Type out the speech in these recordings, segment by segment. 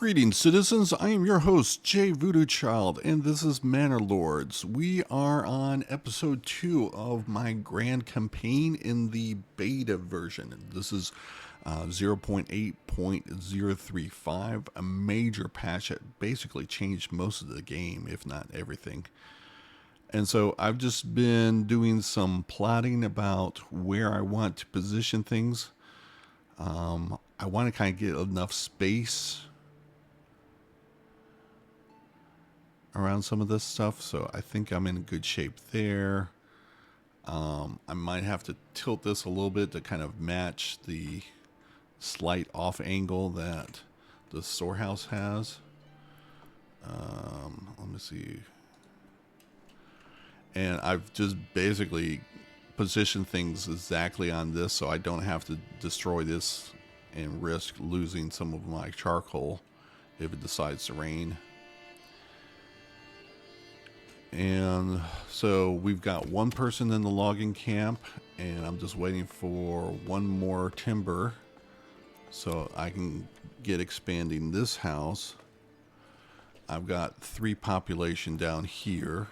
Greetings, citizens. I am your host, Jay Voodoo Child, and this is Manor Lords. We are on episode 2 of my grand campaign in the beta version. This is 0.8.035, a major patch that basically changed most of the game, if not everything. And so I've just been doing some plotting about where I want to position things. I want to kind of get enough space around some of this stuff, so I think I'm in good shape there. I might have to tilt this a little bit to kind of match the slight off angle that the storehouse has. Let me see. And I've just basically positioned things exactly on this so I don't have to destroy this and risk losing some of my charcoal if it decides to rain. And so we've got one person in the logging camp, and I'm just waiting for one more timber so I can get expanding this house. I've got 3 population down here.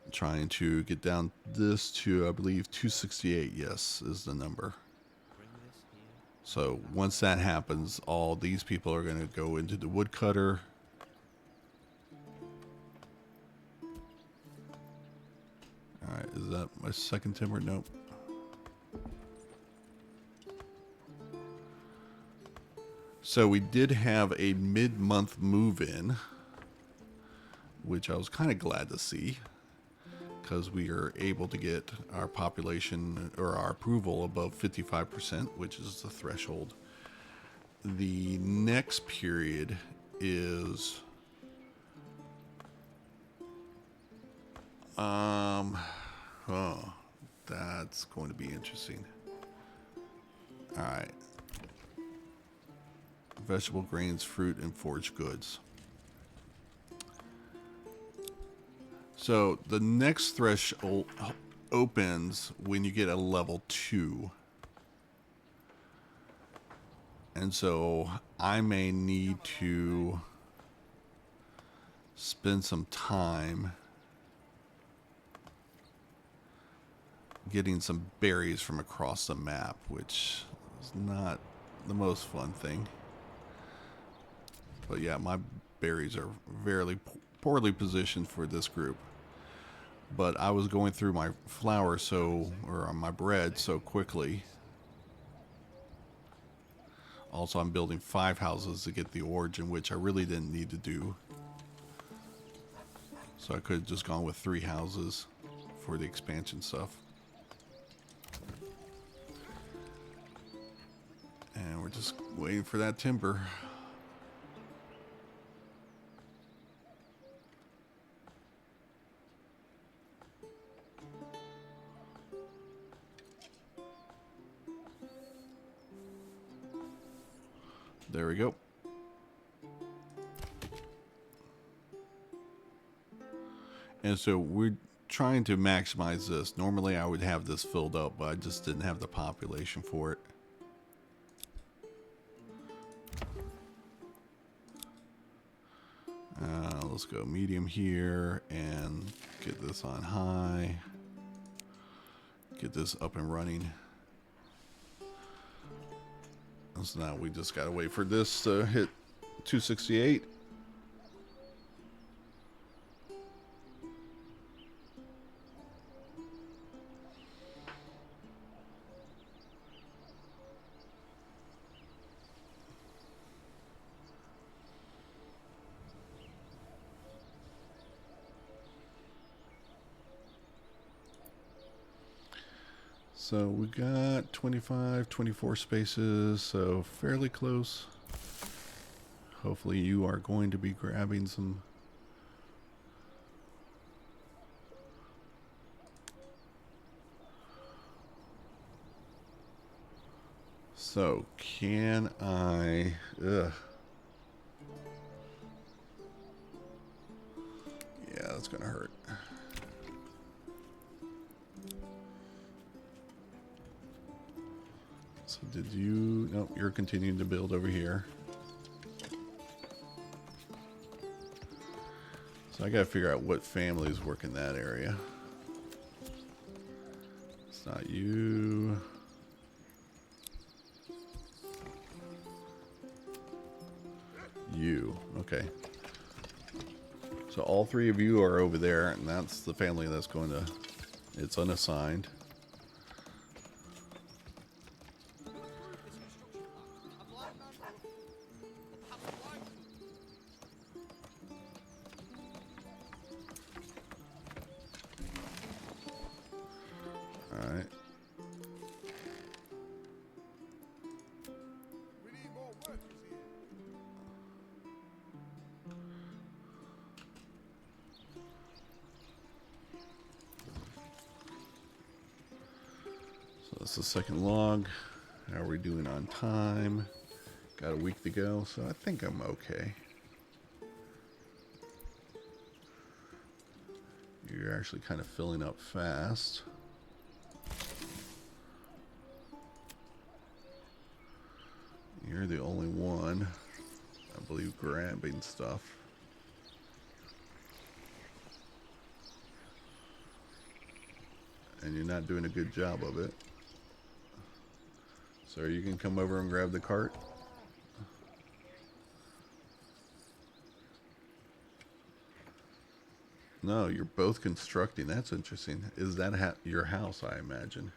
I'm trying to get down this to, I believe, 268, yes, is the number. So once that happens, all these people are going to go into the woodcutter. Alright, is that my second timber? Nope. So we did have a mid-month move-in, which I was kind of glad to see, because we are able to get our population or our approval above 55%, which is the threshold. The next period is oh, that's going to be interesting. All right. Vegetable, grains, fruit, and foraged goods. So the next threshold opens when you get a level 2. And so I may need to spend some time getting some berries from across the map, which is not the most fun thing. But yeah, my berries are very poorly positioned for this group. But I was going through my flour or my bread so quickly. Also, I'm building 5 houses to get the origin, which I really didn't need to do. So I could have just gone with 3 houses for the expansion stuff. And we're just waiting for that timber. There we go. And so we're trying to maximize this. Normally I would have this filled up, but I just didn't have the population for it. Let's go medium here and get this on high. Get this up and running. So now we just gotta wait for this to hit 268. So we got 25, 24 spaces, so fairly close. Hopefully you are going to be grabbing some. So can I, yeah, that's gonna hurt. So did you... Nope, you're continuing to build over here. So I gotta figure out what families work in that area. It's not you. You. Okay. So all three of you are over there, and that's the family that's going to... It's unassigned. Alright. So that's the second log. How are we doing on time? Got a week to go, so I think I'm okay. You're actually kind of filling up fast. You're the only one, I believe, grabbing stuff. And you're not doing a good job of it. So you can come over and grab the cart. No, you're both constructing. That's interesting. Is that your house, I imagine?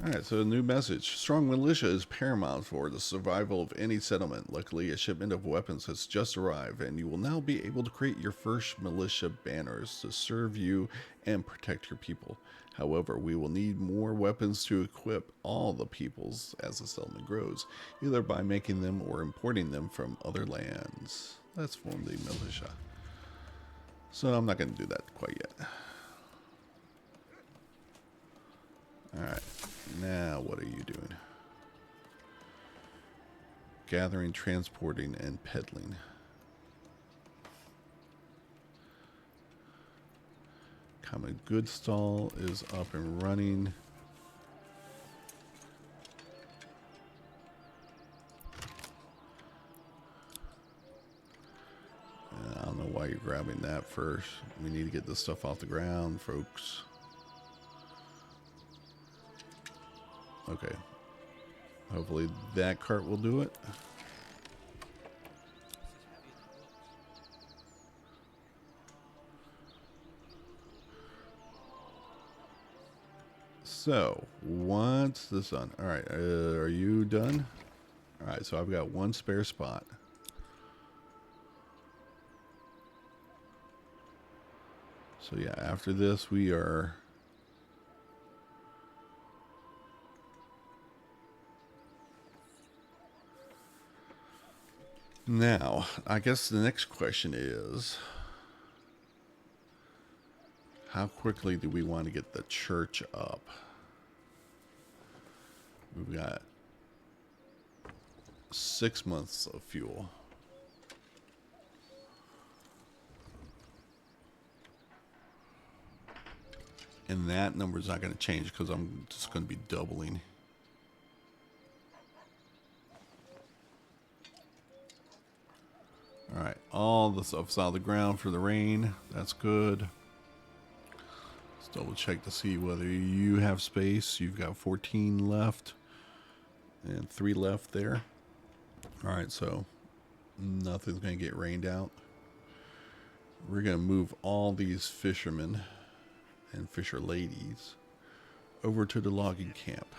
Alright, so a new message. Strong militia is paramount for the survival of any settlement. Luckily, a shipment of weapons has just arrived, and you will now be able to create your first militia banners to serve you and protect your people. However, we will need more weapons to equip all the peoples as the settlement grows, either by making them or importing them from other lands. Let's form the militia. So I'm not going to do that quite yet. Alright, now what are you doing? Gathering, transporting, and peddling. Common goods stall is up and running. And I don't know why you're grabbing that first. We need to get this stuff off the ground, folks. Okay. Hopefully that cart will do it. So, what's this on? Alright, are you done? Alright, so I've got one spare spot. So yeah, after this we are... Now, I guess the next question is, how quickly do we want to get the church up? We've got 6 months of fuel. And that number is not going to change because I'm just going to be doubling. Alright, all the stuff's out of the ground for the rain. That's good. Let's double check to see whether you have space. You've got 14 left. And 3 left there. Alright, so nothing's going to get rained out. We're going to move all these fishermen and fisher ladies over to the logging camp.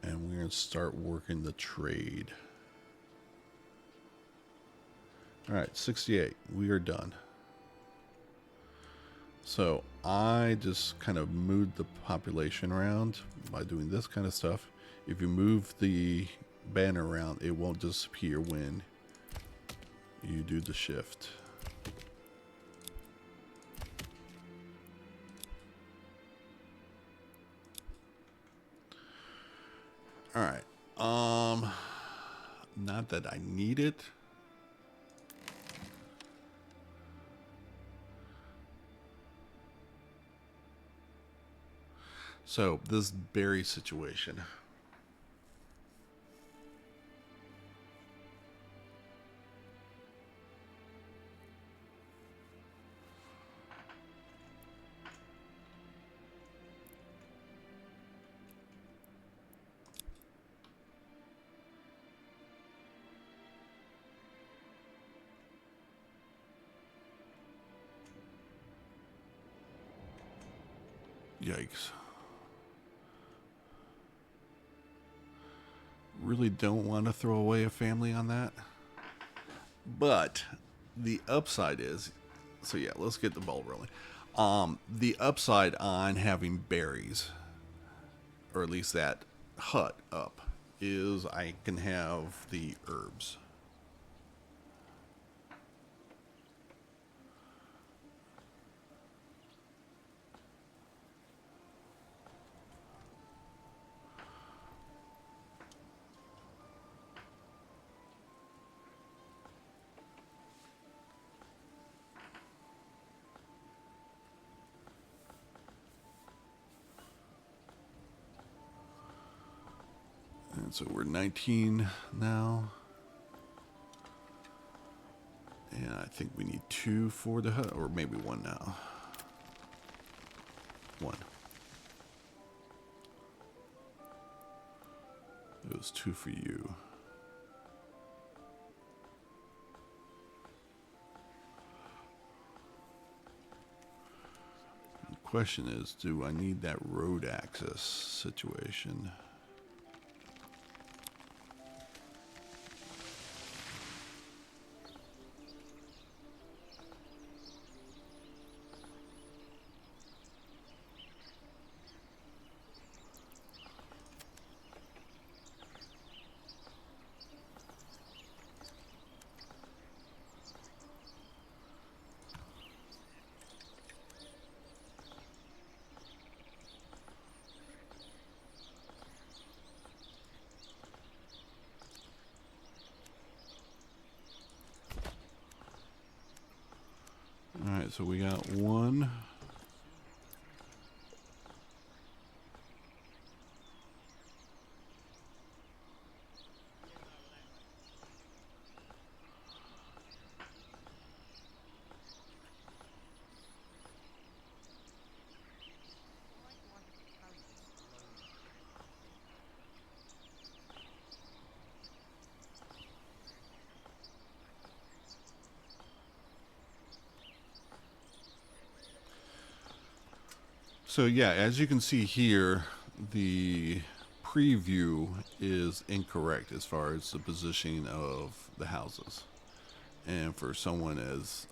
And we're going to start working the trade. Alright, 68. We are done. So I just kind of moved the population around by doing this kind of stuff. If you move the banner around, it won't disappear when you do the shift. Alright. Not that I need it. So this berry situation. Yikes. Really don't want to throw away a family on that. But the upside is, so yeah, let's get the ball rolling. The upside on having berries, or at least that hut up, is I can have the herbs. And so we're 19 now. And I think we need 2 for the hut, or maybe 1 now. 1. It was 2 for you. The question is, do I need that road access situation? Alright, so we got 1. So yeah, as you can see here, the preview is incorrect as far as the positioning of the houses. And for someone as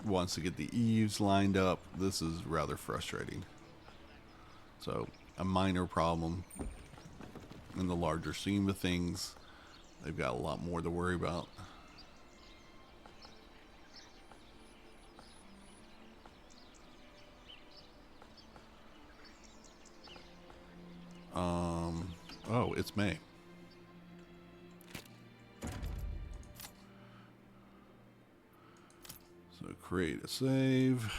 wants to get the eaves lined up, this is rather frustrating. So a minor problem in the larger scheme of things. They've got a lot more to worry about. Oh, it's May. So create a save.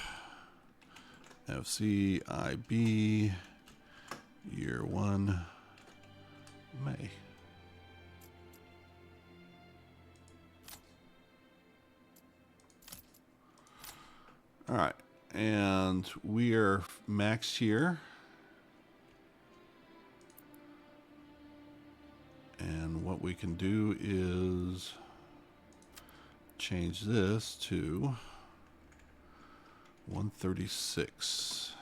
FCIB year 1 May. All right, and we are maxed here. And what we can do is change this to 136.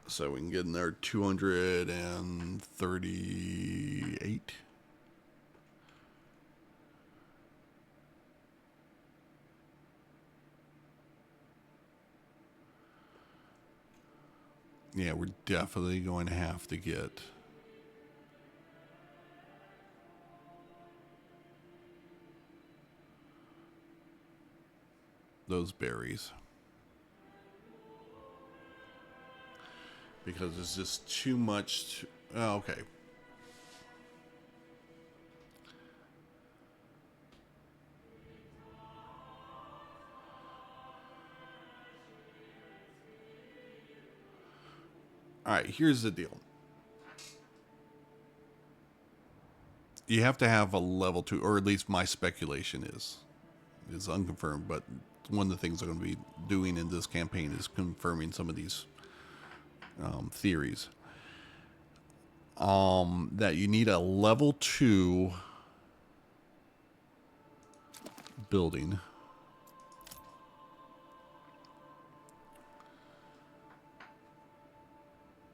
So we can get in there 238. Yeah, we're definitely going to have to get those berries. Because it's just too much. Oh, okay. All right, here's the deal. You have to have a level 2, or at least my speculation is unconfirmed, but one of the things I'm going to be doing in this campaign is confirming some of these theories. That you need a level 2 building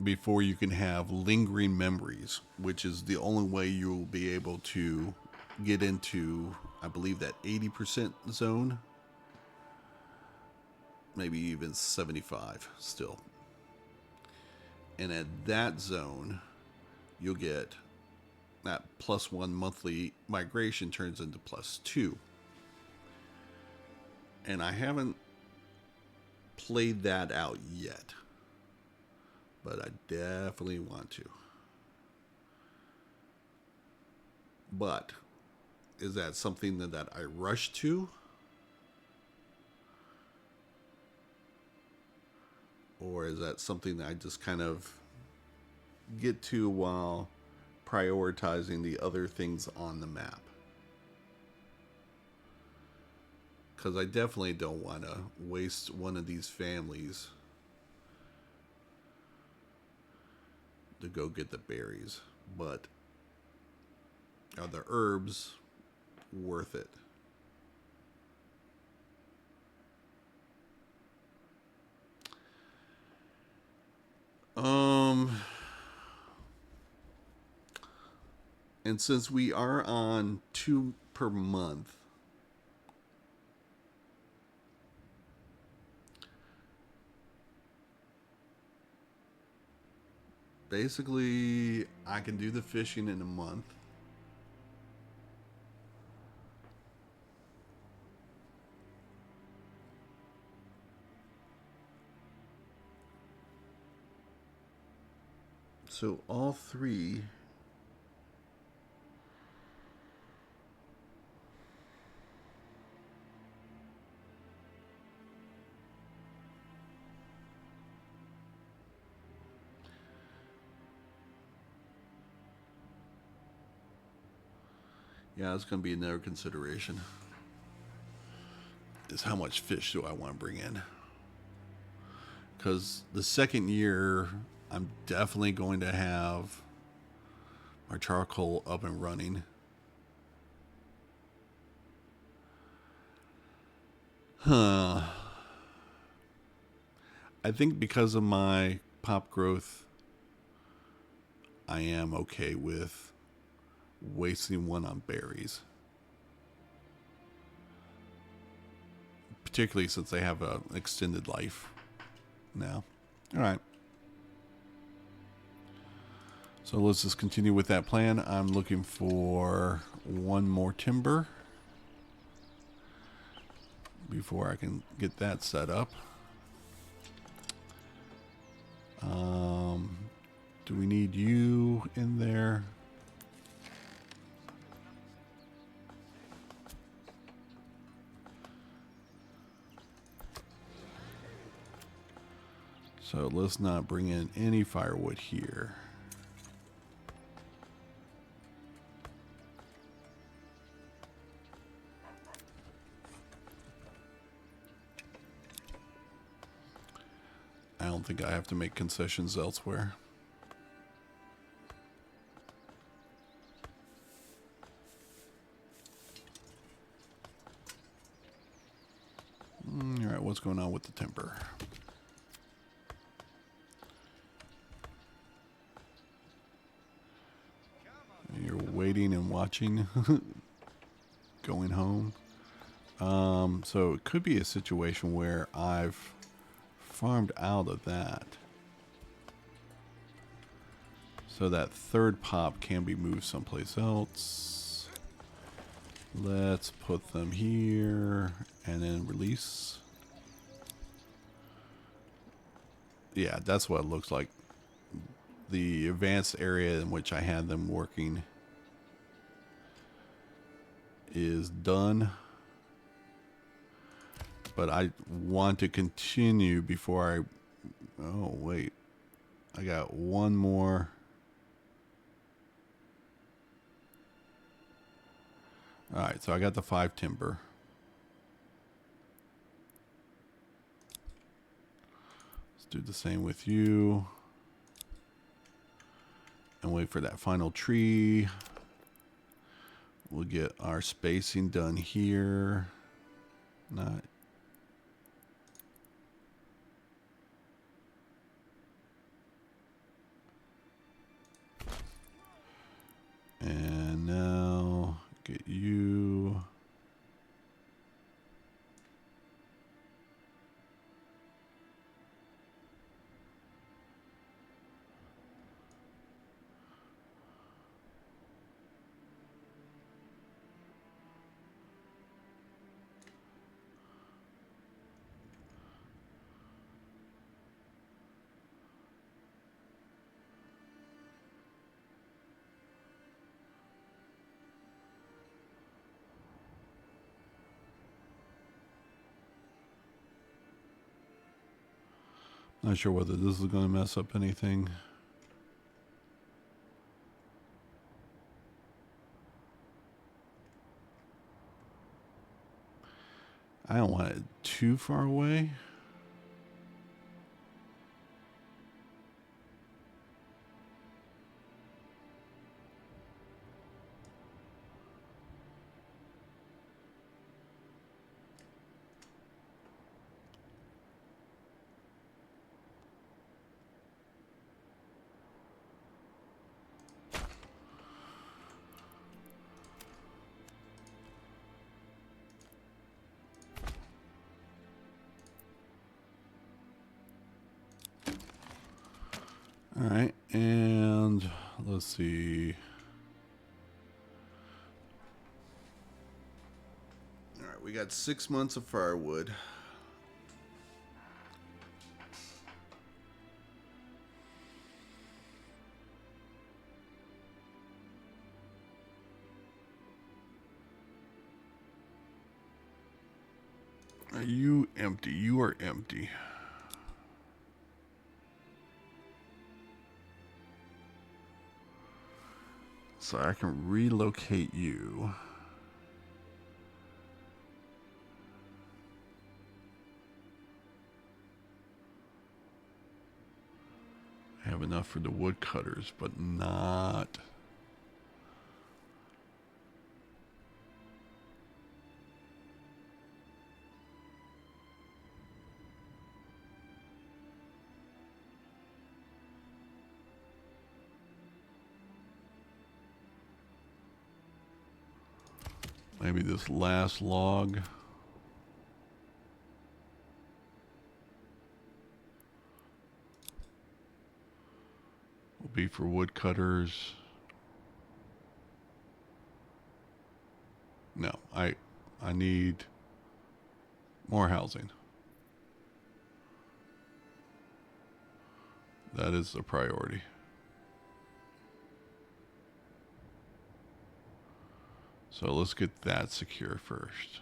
before you can have lingering memories, which is the only way you will be able to get into, I believe, that 80% zone, maybe even 75 still. And at that zone, you'll get that +1 monthly migration turns into +2. And I haven't played that out yet, but I definitely want to. But is that something that I rush to? Or is that something that I just kind of get to while prioritizing the other things on the map? Because I definitely don't want to waste one of these families to go get the berries. But are the herbs worth it? And since we are on 2 per month, basically I can do the fishing in a month. So all 3 yeah, it's going to be another consideration. Is how much fish do I want to bring in? Because the second year, I'm definitely going to have my charcoal up and running. Huh. I think because of my pop growth, I am okay with wasting one on berries. Particularly since they have an extended life now. All right. So let's just continue with that plan. I'm looking for 1 more timber before I can get that set up. Do we need you in there? So let's not bring in any firewood here. I don't think I have to make concessions elsewhere. All right, what's going on with the timber? You're waiting and watching, going home. So it could be a situation where I've farmed out of that. So that third pop can be moved someplace else. Let's put them here and then release. Yeah, that's what it looks like. The advanced area in which I had them working is done. But I want to continue before I... Oh, wait. I got one more. All right, so I got the 5 timber. Let's do the same with you. And wait for that final tree. We'll get our spacing done here. Not. And now get you. Not sure whether this is going to mess up anything. I don't want it too far away. All right, and let's see. All right, we got 6 months of firewood. Are you empty? You are empty. So I can relocate you. I have enough for the woodcutters, but not. Maybe this last log. Will be for woodcutters. No, I need more housing. That is a priority. So let's get that secure first.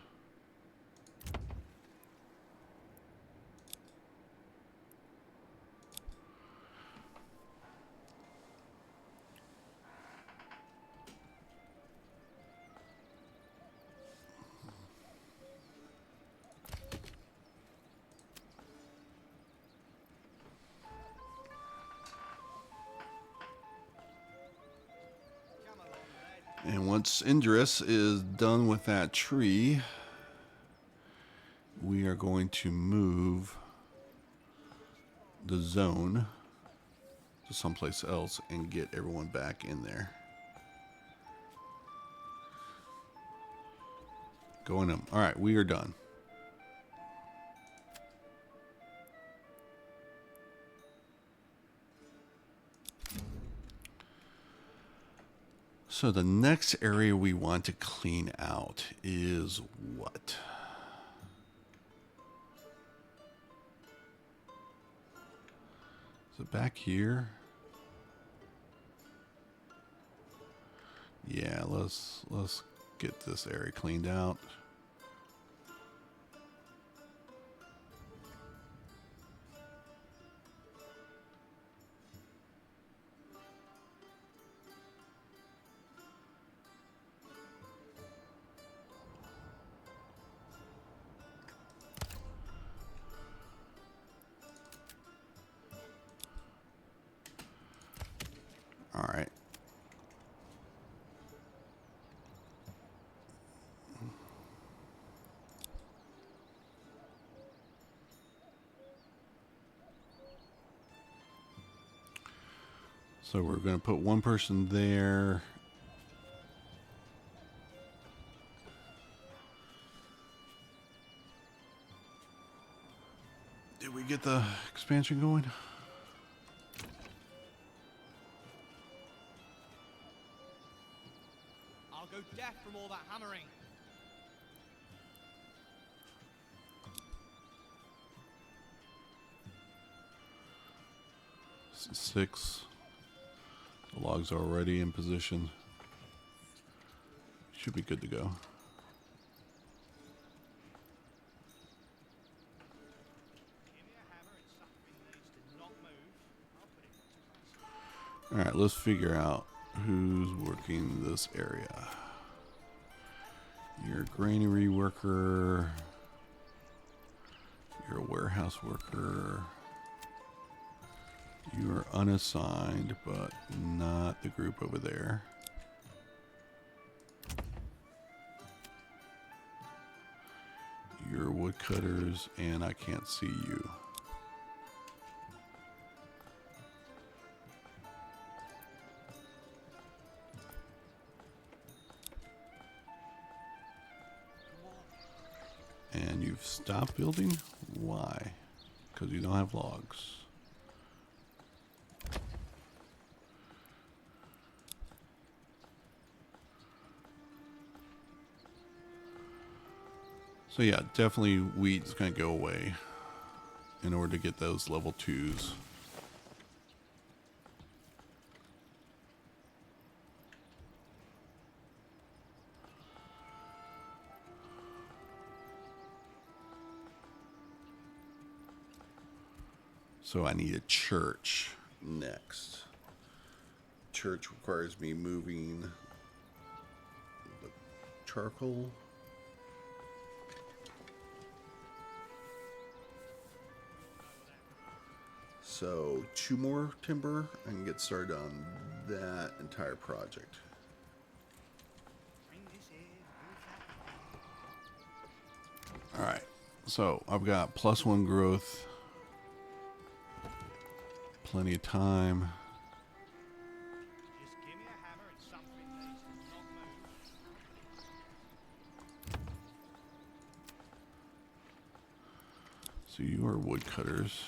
And once Indris is done with that tree, we are going to move the zone to someplace else and get everyone back in there. Going up. All right, we are done. So the next area we want to clean out is what? Is it back here? Yeah, let's get this area cleaned out. So we're going to put one person there. Did we get the expansion going? I'll go deaf from all that hammering. Six. The logs are already in position. Should be good to go. All right, let's figure out who's working this area. You're a granary worker. You're a warehouse worker. You are unassigned, but not the group over there. You're woodcutters, and I can't see you. And you've stopped building? Why? Because you don't have logs. So yeah, definitely wheat's going to go away in order to get those level 2s. So I need a church next. Church requires me moving the charcoal. So 2 more timber and get started on that entire project. All right, so I've got +1 growth. Plenty of time. Just give me a hammer and something needs to not move. So you are woodcutters.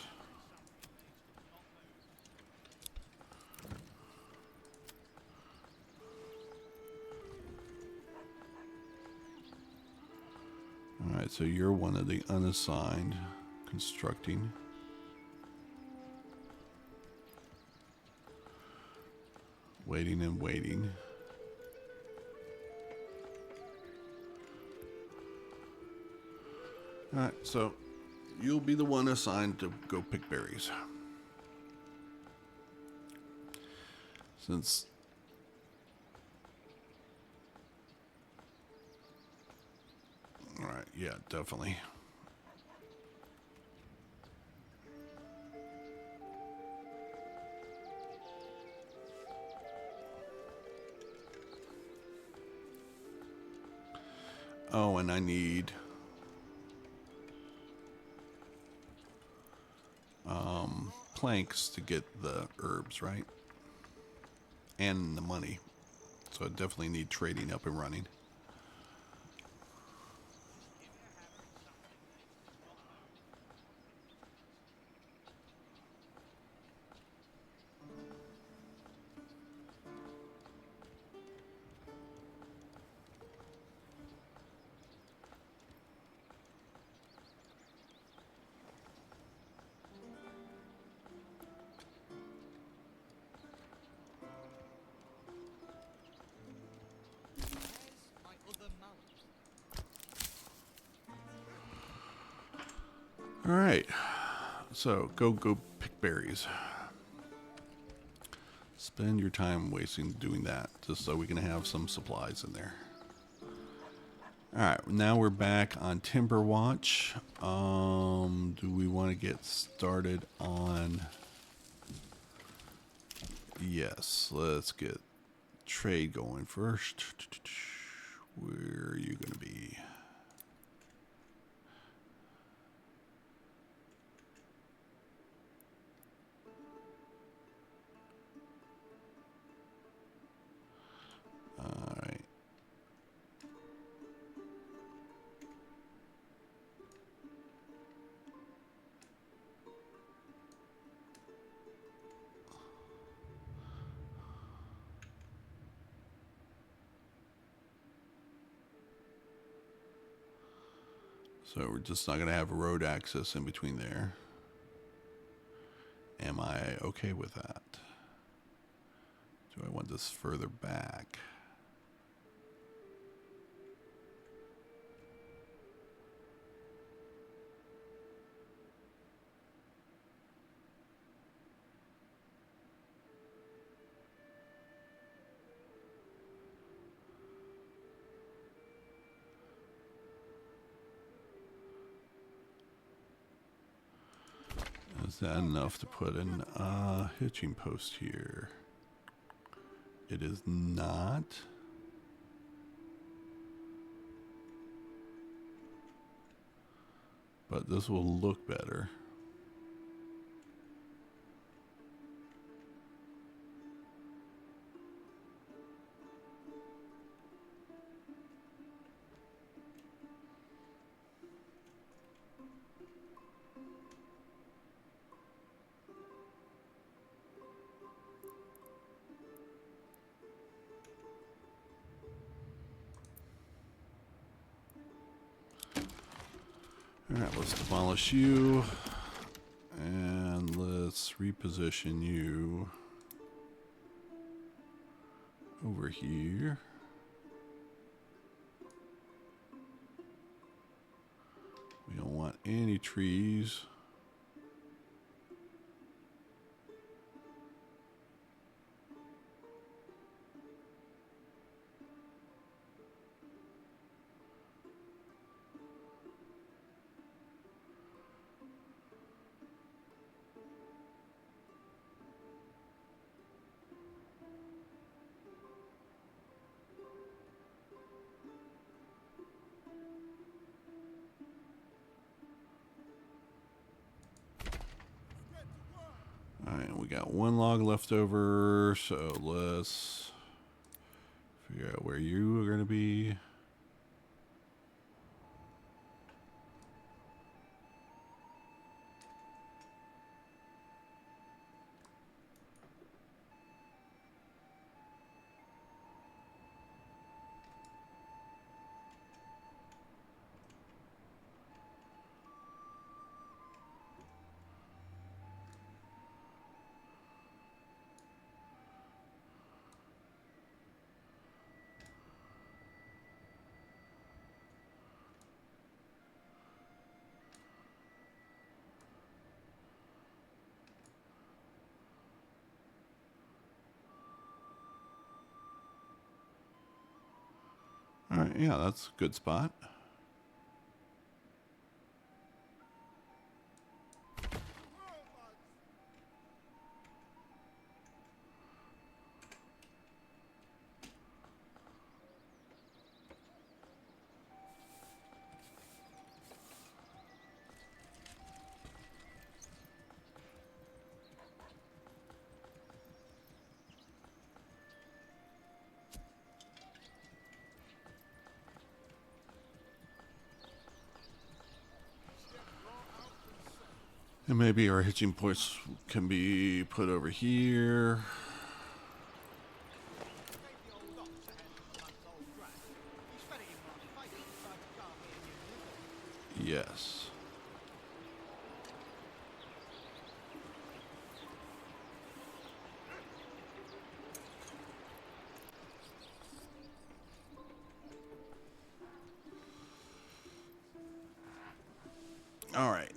All right, so you're one of the unassigned constructing. Waiting and waiting. All right, so you'll be the one assigned to go pick berries. Since all right, yeah, definitely. Oh, and I need planks to get the herbs, right? And the money. So I definitely need trading up and running. Where's my other mallet? All right. So go pick berries. Spend your time wasting doing that just so we can have some supplies in there. All right, now we're back on Timber Watch. Do we want to get started on? Yes, let's get trade going first. Where are you going to be? So we're just not going to have road access in between there. Am I okay with that? Do I want this further back? Is that enough to put in a hitching post here? It is not. But this will look better. Alright, let's demolish you. And let's reposition you over here. We don't want any trees. Alright, we got one log left over, so let's figure out where you are going to be. Alright, yeah, that's a good spot. And maybe our hitching points can be put over here. Take the old ox ahead of the month's old grass. He's fed it in one bite and decided to carve me a new liver. Yes. All right.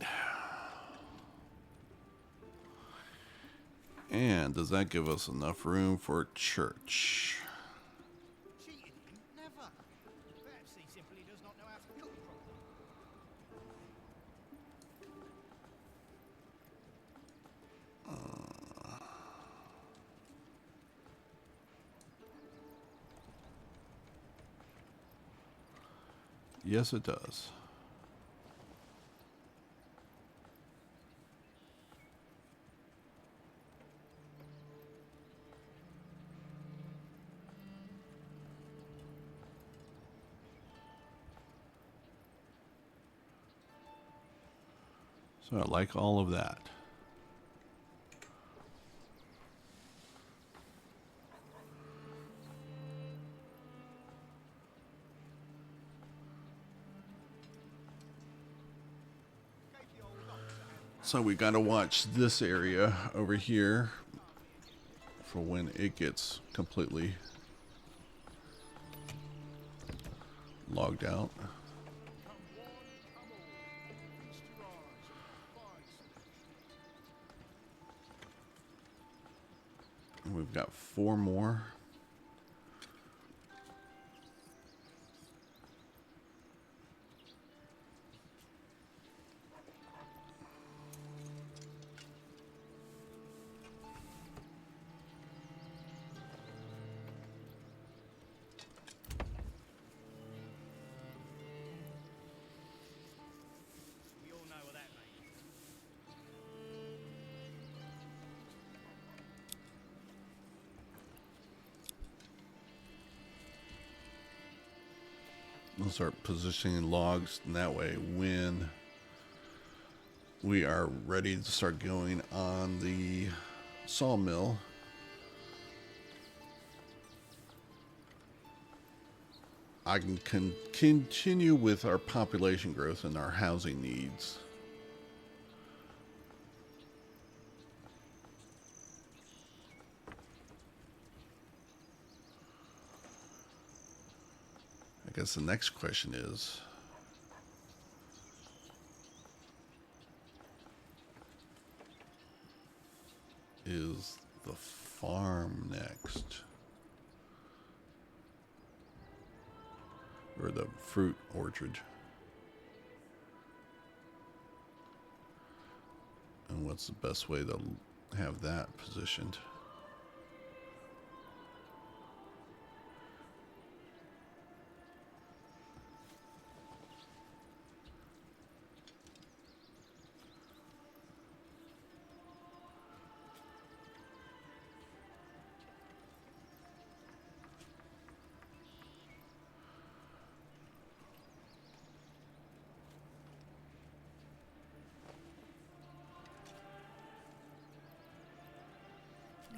And does that give us enough room for church? Cheating him? Never. Perhaps he simply does not know how to cook properly. Yes, it does. So I like all of that. So we got to watch this area over here for when it gets completely logged out. Come one, come all. Feast your eyes on fine selection. And we've got 4 more. We all know what that means. We'll start positioning logs, and that way when we are ready to start going on the sawmill, I can continue with our population growth and our housing needs. I guess the next question is the farm next? Or the fruit orchard? And what's the best way to have that positioned?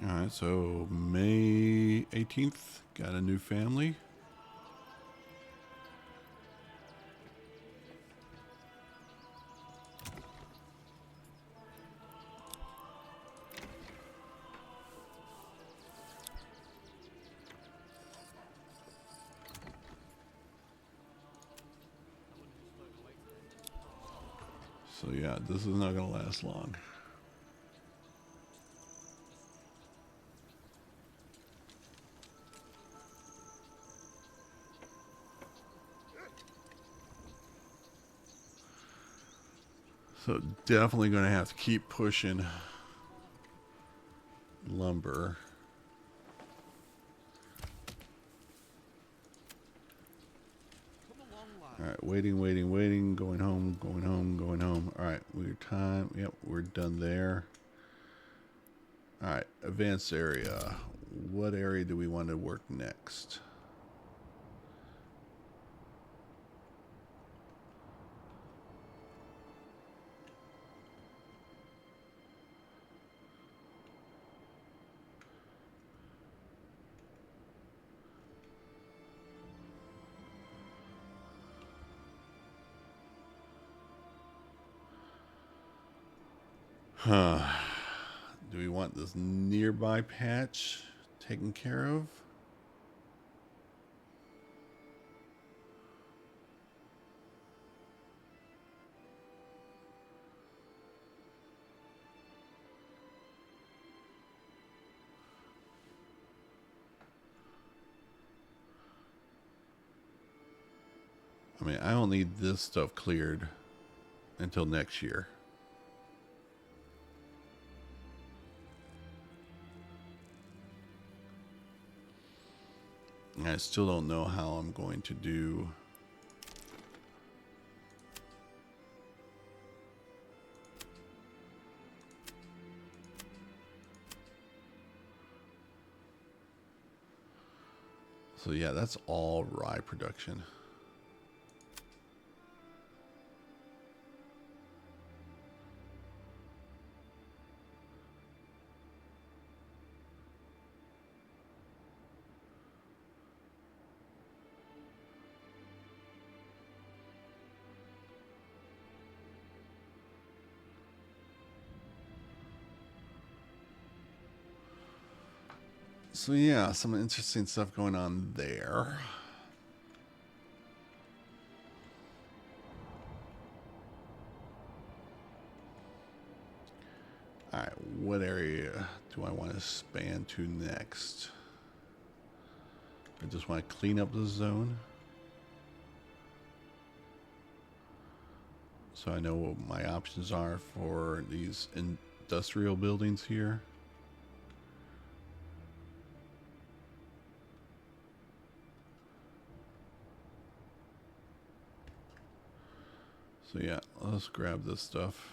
All right, so May 18th, got a new family. So yeah, this is not going to last long. So definitely going to have to keep pushing lumber. Come along, lad. All right, waiting, going home. All right, we're time. Yep, we're done there. All right, advanced area. What area do we want to work next? Huh. Do we want this nearby patch taken care of? I mean, I don't need this stuff cleared until next year. And I still don't know how I'm going to do. So yeah, that's all rye production. So yeah, some interesting stuff going on there. Alright, what area do I want to expand to next? I just want to clean up the zone. So I know what my options are for these industrial buildings here. So yeah, let's grab this stuff.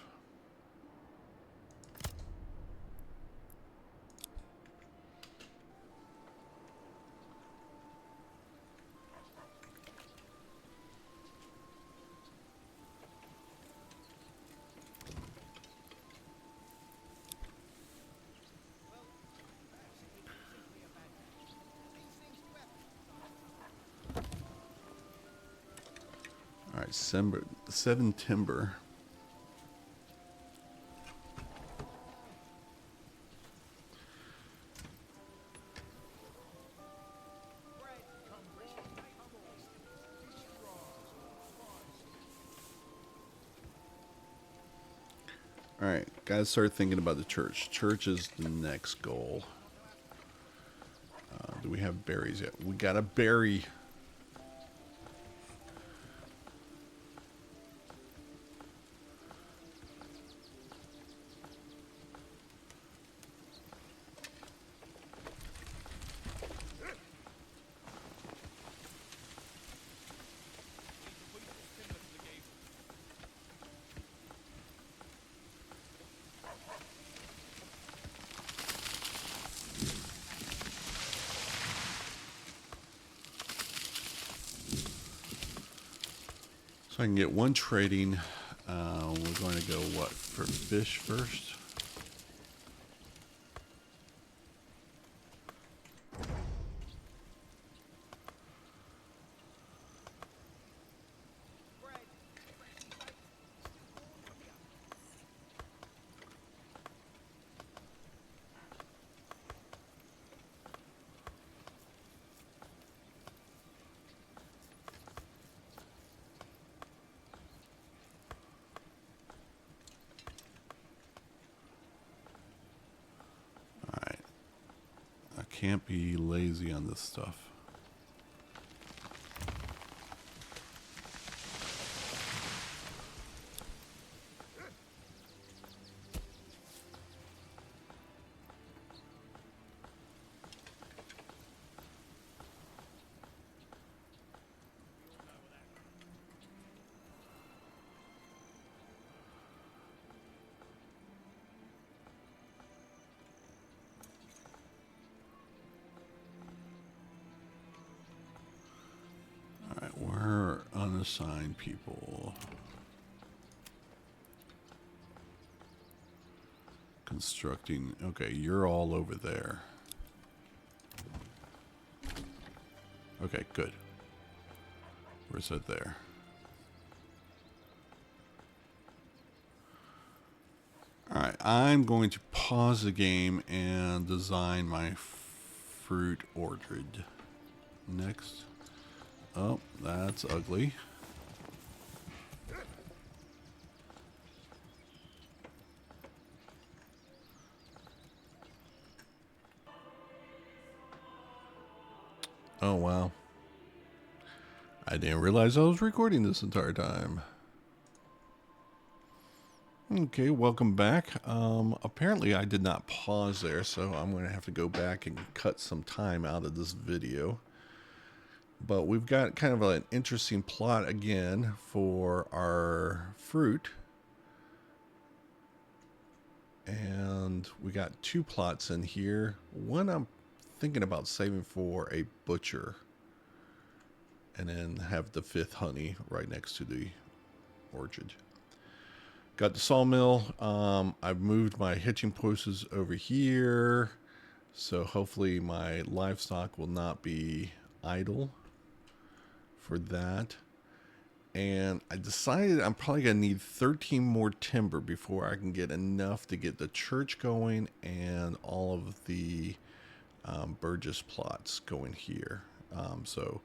Well, perhaps it isn't simply a bad day. It seems to happen from time to time. Alright, seven timber. Bread, Come fresh one, baked come from all. distance. Feast your eyes on the finest. Alright, gotta start thinking about the church. Church is the next goal. Do we have berries yet? We got a berry. Need to push this timber to the gable. So I can get one trading. We're going to go, what, for fish first? Bread, freshly baked, still warm from the oven. Alright. I can't be lazy on this stuff. Alright, we're unassigned people. Constructing. Okay, you're all over there. Okay, good. Where's that there? Alright, I'm going to pause the game and design my fruit orchard. Next. Oh, that's ugly. Oh, wow. I didn't realize I was recording this entire time. Okay, welcome back. Apparently I did not pause there, so I'm going to have to go back and cut some time out of this video. But we've got kind of an interesting plot again for our fruit. And we got two plots in here. One I'm thinking about saving for a butcher. And then have the fifth honey right next to the orchard. Got the sawmill. I've moved my hitching posts over here. So hopefully my livestock will not be idle for that. And I decided I'm probably going to need 13 more timber before I can get enough to get the church going and all of the Burgess plots going here. So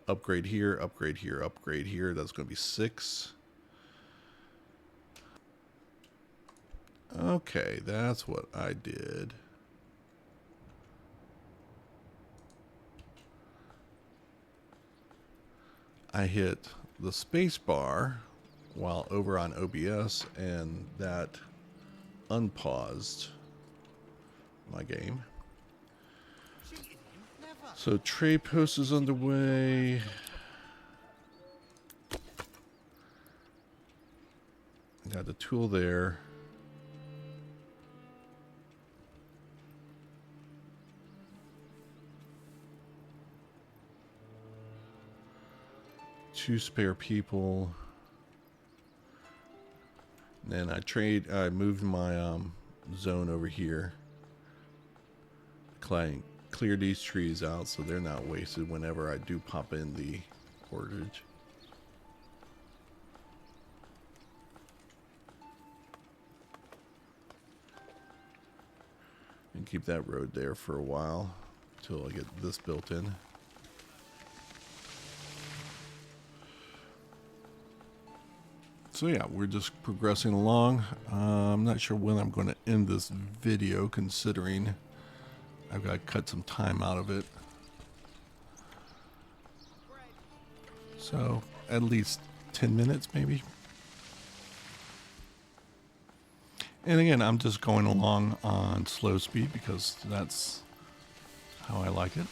upgrade here, upgrade here, upgrade here. That's going to be 6. Okay, that's what I did. I hit the space bar while over on OBS, and that unpaused my game. Cheating him? Never. So trade post is underway. Got the tool there. Two spare people. And then I moved my zone over here. Clear these trees out so they're not wasted whenever I do pop in the portage. And keep that road there for a while until I get this built in. So yeah, we're just progressing along. I'm not sure when I'm going to end this video, considering I've got to cut some time out of it. So at least 10 minutes maybe. And again, I'm just going along on slow speed because that's how I like it.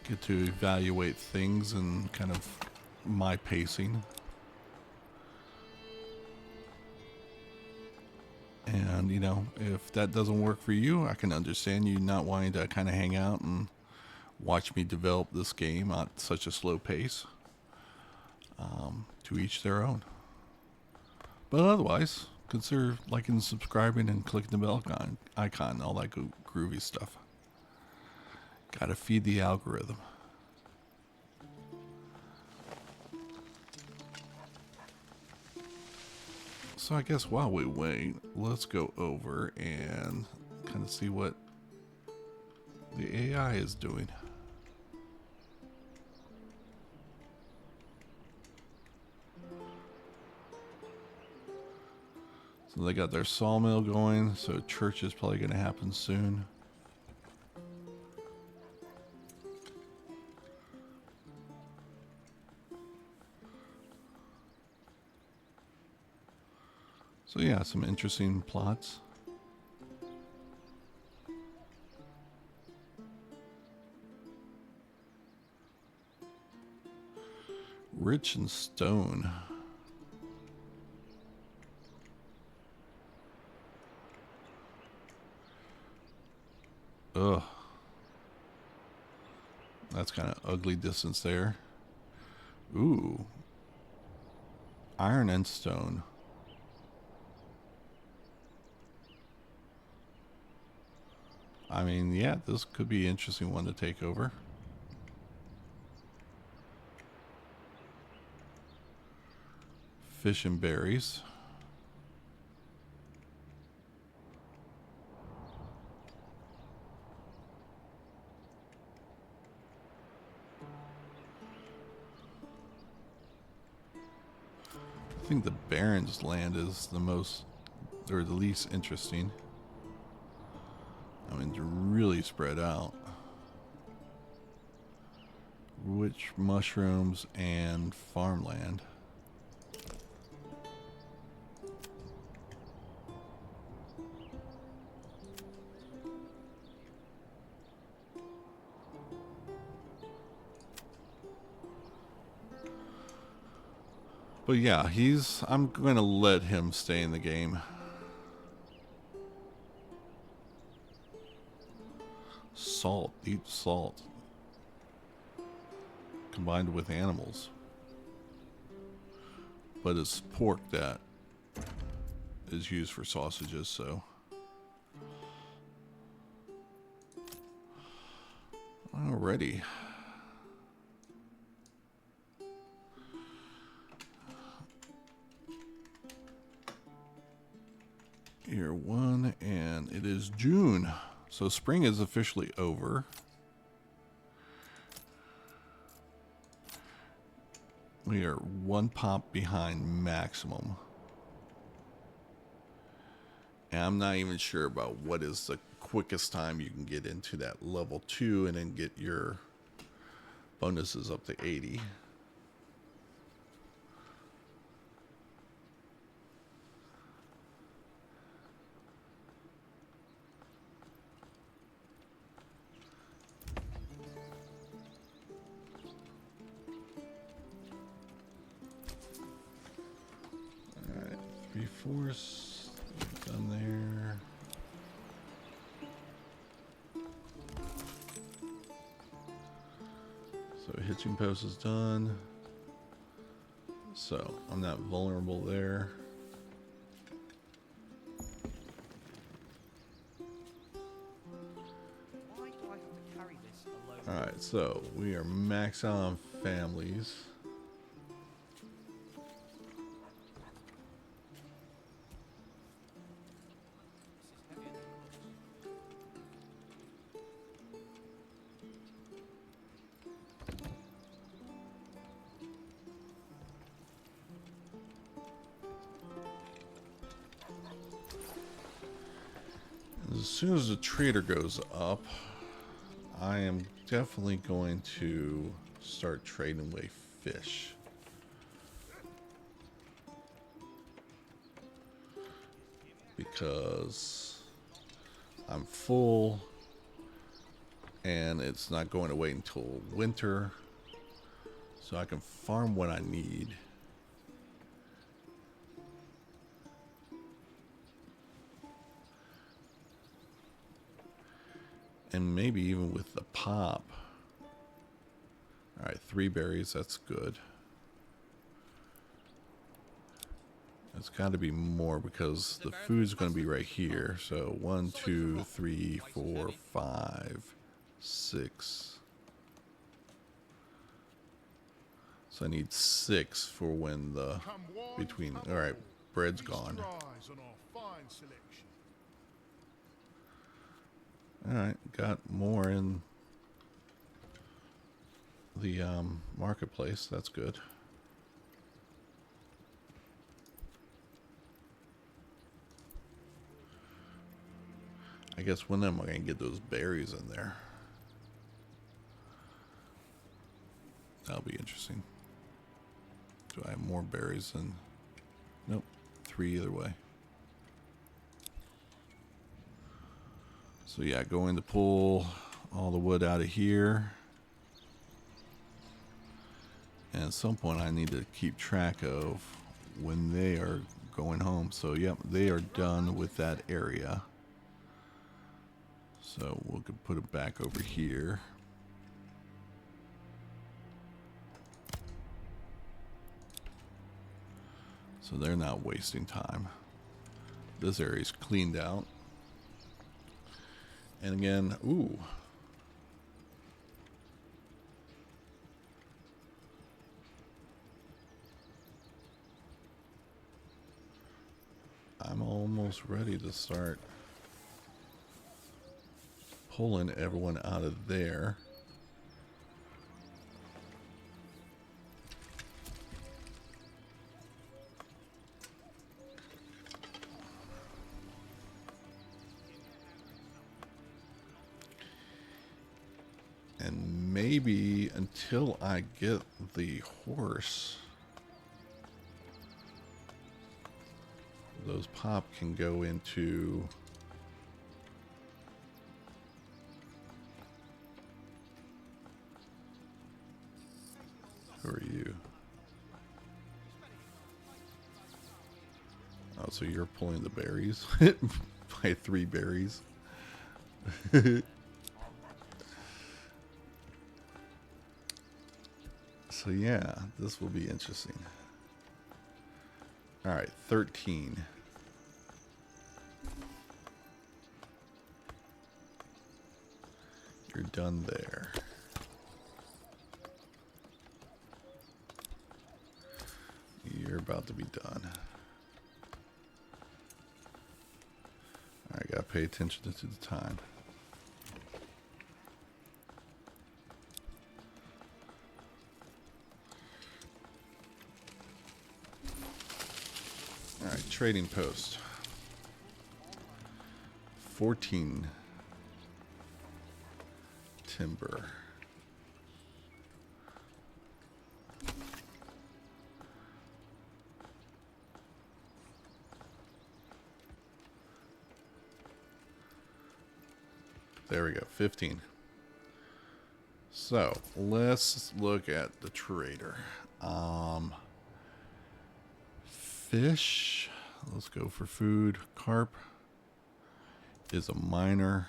Get to evaluate things and kind of my pacing. And, you know, if that doesn't work for you, I can understand you not wanting to kind of hang out and watch me develop this game at such a slow pace. To each their own. But otherwise, consider liking, subscribing, and clicking the bell icon, all that groovy stuff. Gotta feed the algorithm. So I guess while we wait, let's go over and kind of see what the AI is doing. So they got their sawmill going, so church is probably going to happen soon. So yeah, some interesting plots. Rich in stone. Ugh. That's kind of ugly distance there. Ooh. Iron and stone. I mean, yeah, this could be an interesting one to take over. Fish and berries. I think the Baron's land is the most, or the least interesting. I mean, it's really spread out. Rich mushrooms and farmland. But yeah, I'm going to let him stay in the game. Salt, deep salt. Combined with animals. But it's pork that is used for sausages, so. Alrighty. June. So spring is officially over. We are one pop behind maximum. And I'm not even sure about what is the quickest time you can get into that level 2 and then get your bonuses up to 80. Alright, 3/4 done there. So hitching post is done. So I'm not vulnerable there. Why do I have to carry this alone? Alright, so we are maxed out on families. This is heavier than it looks. As soon as the trader goes up, I am definitely going to start trading away fish. Because I'm full and it's not going to wait until winter. So I can farm what I need. And maybe even with the pop. Alright, 3 berries, that's good. It's got to be more because the food's going to be right here. So 1, 2, 3, 4, 5, 6. So I need 6 for when the Come one, between. come All right, all. bread's Feast gone. your eyes on our fine selection. All right, got more in the marketplace. That's good. I guess when am I going to get those berries in there? That'll be interesting. Do I have more berries than... Nope. 3 either way. So yeah, going to pull all the wood out of here. And at some point I need to keep track of when they are going home. So yep, they are done with that area. So we could put it back over here. So they're not wasting time. This area is cleaned out. And again, ooh. I'm almost ready to start pulling everyone out of there. And maybe until I get the horse, those pop can go into... Who are you? Oh, so you're pulling the berries? By 3 berries. So yeah, this will be interesting. Alright, 13. You're done there. You're about to be done. I got gotta pay attention to the time. All right, trading post. 14 timber. There we go, 15. So let's look at the trader. Fish. Let's go for food. Carp is a minor.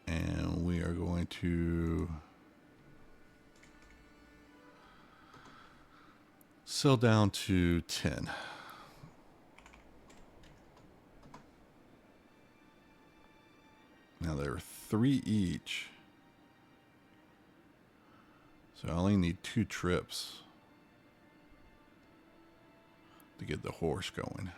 And we are going to sell down to 10. Now there are 3 each. So I only need 2 trips to get the horse going.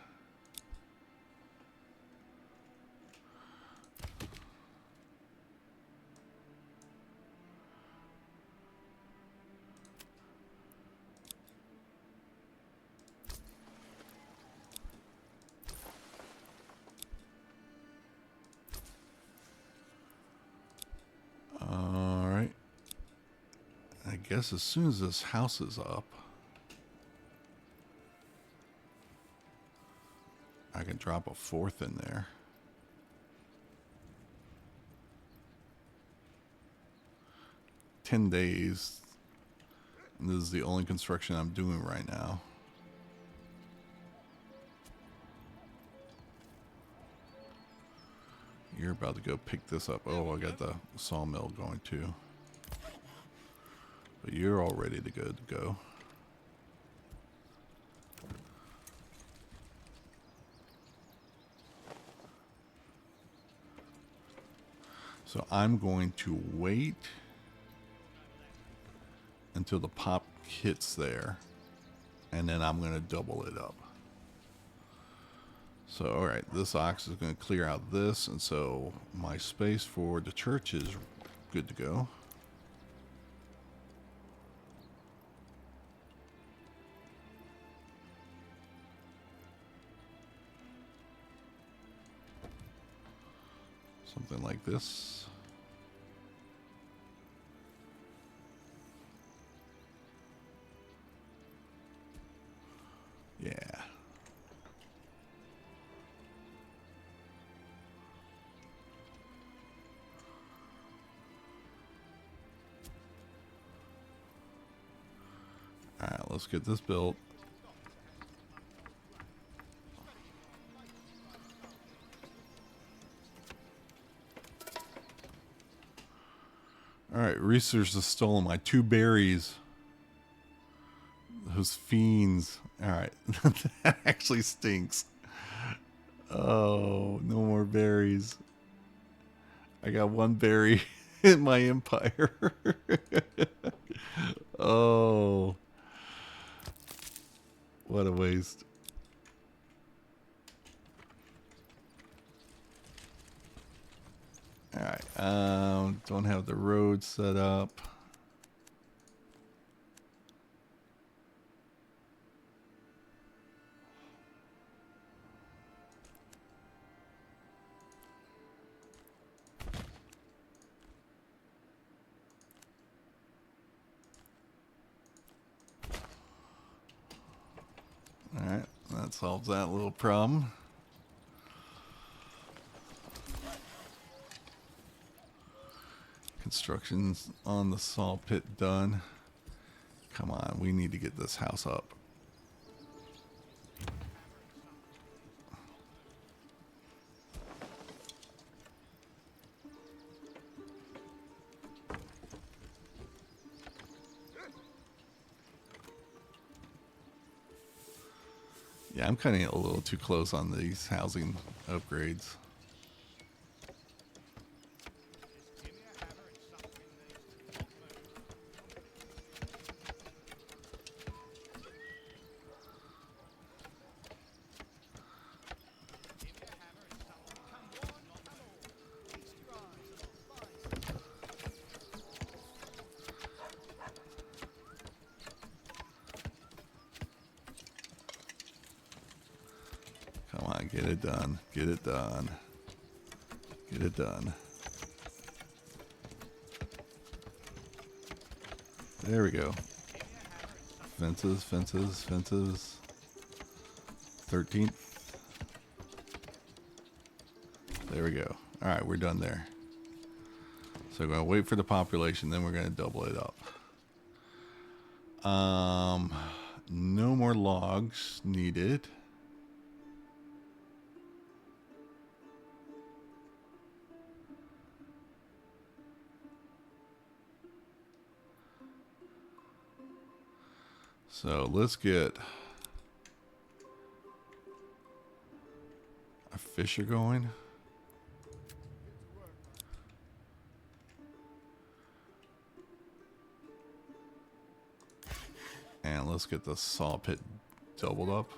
All right. I guess as soon as this house is up, I can drop a 4th in there. $10. And this is the only construction I'm doing right now. You're about to go pick this up. Oh, I got the sawmill going too. But you're all ready to go. So I'm going to wait until the pop hits there, and then I'm going to double it up. So, all right, this ox is going to clear out this, and so my space for the church is good to go. Something like this. Yeah. All right, let's get this built. All right, Research has stolen my 2 berries. Those fiends. All right, that actually stinks. Oh, no more berries. I got 1 berry in my empire. Oh, what a waste. All right, don't have the road set up. All right, that solves that little problem. Construction's on the saw pit done. Come on, we need to get this house up. Yeah, I'm kind of a little too close on these housing upgrades. Get it done. Get it done. Get it done. There we go. Fences, fences, fences. 13th. There we go. All right, we're done there. So we're going to wait for the population, then we're going to double it up. No more logs needed. So let's get a fisher going. And let's get the saw pit doubled up.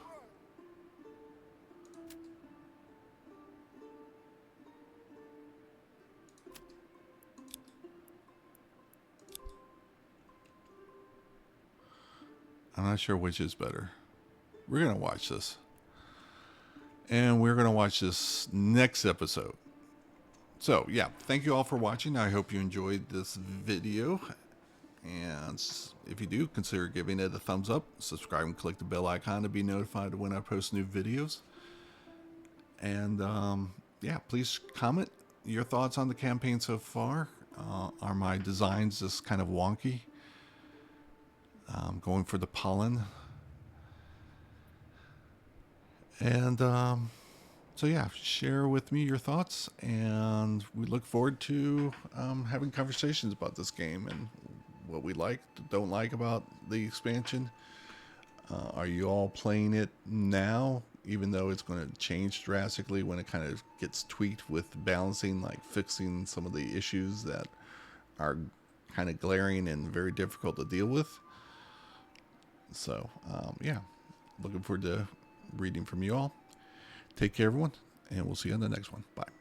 I'm not sure which is better. We're going to watch this. And we're going to watch this next episode. So, yeah, thank you all for watching. I hope you enjoyed this video. And if you do, consider giving it a thumbs up. Subscribe and click the bell icon to be notified when I post new videos. And, yeah, please comment your thoughts on the campaign so far. Are my designs just kind of wonky? Going for the pollen. And so yeah, share with me your thoughts, and we look forward to having conversations about this game and what we like, don't like about the expansion. Are you all playing it now, even though it's going to change drastically when it kind of gets tweaked with balancing, like fixing some of the issues that are kind of glaring and very difficult to deal with? So, yeah, looking forward to reading from you all. Take care, everyone, and we'll see you on the next one. Bye.